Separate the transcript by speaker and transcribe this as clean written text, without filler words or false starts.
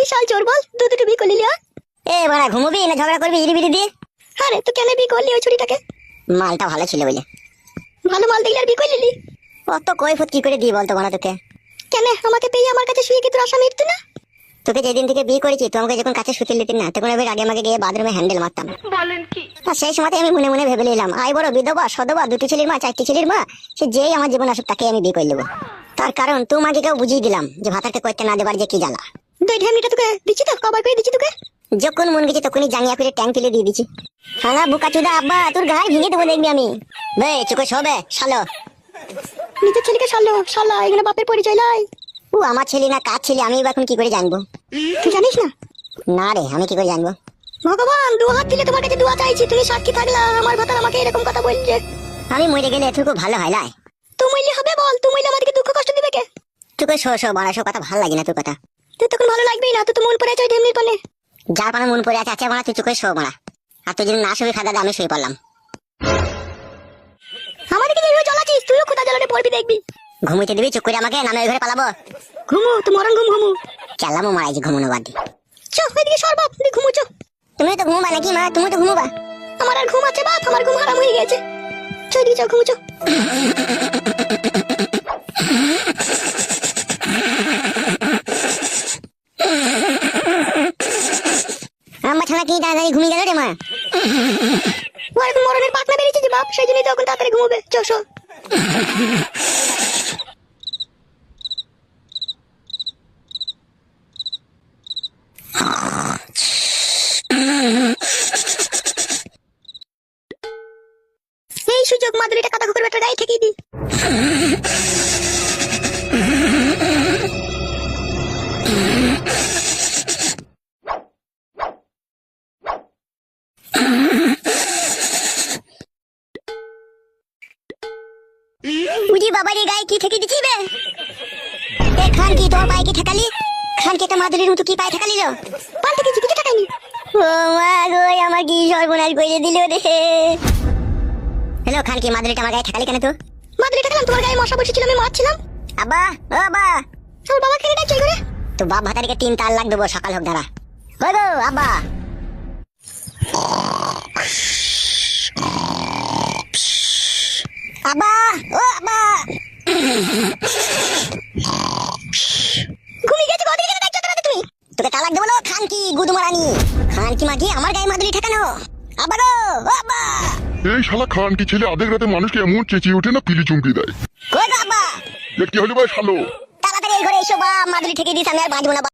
Speaker 1: শাল চোর বল, তুই দুটো বিয়ে করলি লিয়া?
Speaker 2: এ বাড়া ঘুমবি না ঝগড়া করবি ইরিবিরি দিয়ে?
Speaker 1: আরে তুই কেন বিয়ে করলি ওই ছুরিটাকে?
Speaker 2: মালটা ভালো ছিল বলে।
Speaker 1: ভালো মাল দেখলে আর বিয়ে করলি নি?
Speaker 2: অত কৈফত কি করে দিই বলতো বাড়া তোকে?
Speaker 1: কেন আমাকে পেয়ে আমার কাছে শুয়ে কি তোর আশা মিটতো না?
Speaker 2: তোকে যেদিন থেকে বিয়ে করেছি তুই আমাকে যখন কাছে শুতে দিতি না তখন আমি আগে আমাকে গিয়ে বাথরুমে হ্যান্ডেল মারতাম।
Speaker 3: বলেন কি?
Speaker 2: আর সেই সময় আমি মনে মনে ভেবে নিলাম আই বড় বিধবা সধবা দুটি ছেলের মা চারটি ছেলের মা, সে যেই আমার জীবন আসুক তাকে আমি বিয়ে করে নেবো। তার কারণ তোমাকে কেউ বুঝিয়ে দিলাম যে ভাতারকে করতে না দেবার যে কি জ্বালা।
Speaker 1: দুই ঢেমনিটা তোকে দিচ্ছি তো, কবার করে দিচ্ছি তোকে।
Speaker 2: যখন মন গেছে তখনই জাঙ্গিয়া করে ট্যাঙ্ক তুলে দিয়ে দিচ্ছি। শালা বুকা চুদা আব্বা তোর গায়ে ভেঙে দেবো দেখবি আমি। বে চুকে শোবে শালো।
Speaker 1: নিজের ছেলেকে শালো শালা, এগুলো বাপের পরিচয় লাই।
Speaker 2: ও আমার ছেলে না কার ছেলে আমি এখন কি করে জানবো?
Speaker 1: তুই জানিস না?
Speaker 2: না রে আমি কি করে জানবো?
Speaker 1: ভগবান দু হাত দিলে তোমার কাছে দোয়া চাইছি, তুমি সাক্ষী থাকলা আমার ভাতার আমাকে এরকম কথা বলছে।
Speaker 2: আমি মরে গেলে এটুকু ভালো হয় লাই?
Speaker 1: তুমি হবে বল, তুমি আমাদেরকে দুঃখ কষ্ট দিবে কে?
Speaker 2: তোকে শো শো বাড়া কথা ভালো লাগে না তোর কথা।
Speaker 1: তুই তখন ভালো লাগবেই না, তুই তো মন পড়ে আছে ওই ঢেমনির পানে।
Speaker 2: যার পানে মন পড়ে আছে আছে বাড়া তুই চোখে শো বাড়া। আর তুই যদি না শুয়ে খাদা আমি শুয়ে পড়লাম।
Speaker 1: আমাদেরকে যেভাবে জ্বালাচ্ছিস তুইও খোদা জ্বালাতে পড়বি দেখবি।
Speaker 2: ঘুমিতে দিবি চুপ করে আমাকে, নামে ওই ঘরে পালাবো?
Speaker 1: ঘুমু তো মরণ ঘুমু।
Speaker 2: চালামো মারাইছি ঘুমোনো বাদ দি।
Speaker 1: চ ওইদিকে সর বাপ, তুই ঘুমু চ।
Speaker 2: তুমি তো ঘুমবা নাকি মা? তুমি তো ঘুমোবা।
Speaker 1: আমার আর ঘুম আছে বাপ, আমার ঘুম হারাম হয়ে গেছে। চ ওইদিকে চ, ঘুমু চ।
Speaker 2: আমার ছাড়া কি তাড়াতাড়ি ঘুমিয়ে গেল রে মা?
Speaker 1: ও এখন মরণের পাকনা বেরিয়েছে যে বাপ, সেই জন্যই তো এখন তাড়াতাড়ি ঘুমোবে। চ চ। এই সুযোগ মাদুরিটা কাটা কুকুর বেটার গায়ে ঠেকিয়ে দি।
Speaker 2: উজি বাবারে গায়ে কি ঠেকে দিছি বে? এ খান কি তোর পায়ে কি ঠেকালি? খান কি একটা মাদুরির মতো কি পায়ে ঠেকালি লো?
Speaker 1: পাল্টে কিছু কিছু টাকায়নি।
Speaker 2: ও মা গো আমার কি সর্বনাশ করে দিল রে। হ্যালো খান কি মাদুরিটা আমার গায়ে ঠেকালি কেন তো?
Speaker 1: মাদুরি টাকালাম, তোমার গায়ে মশা বসেছিল, আমি মারছিলাম।
Speaker 2: আব্বা ও আব্বা।
Speaker 1: তোর বাবা খেয়ে ডাকছে করে।
Speaker 2: তো বাপ ভাতারিকে 3 তাল লাখ দেবো সকাল হোক দাঁড়া। ওই গো আব্বা। আব্বা ও আব্বা।
Speaker 1: ঘুমিয়ে গেছে গদিকে কেন ডাকছো তোরা তুমি?
Speaker 2: তোকে তালাক দেবো না খান কি গুদমারানি। খান কি মাগি আমার গায়ে মাদুরি ঠেকানো? আব্বা গো ও আব্বা।
Speaker 4: এই শালা খান কি ছেলে আধেক রাতে মানুষকে এমন চেঁচিয়ে ওঠে না পিলি চুমকি দেয়।
Speaker 2: কই গো আব্বা?
Speaker 4: কি হলো ভাই শালো?
Speaker 2: তাড়াতাড়ি এই ঘরে এসো বা মাদুরি ঠেকে দিস আমি আর বাঁচবো না।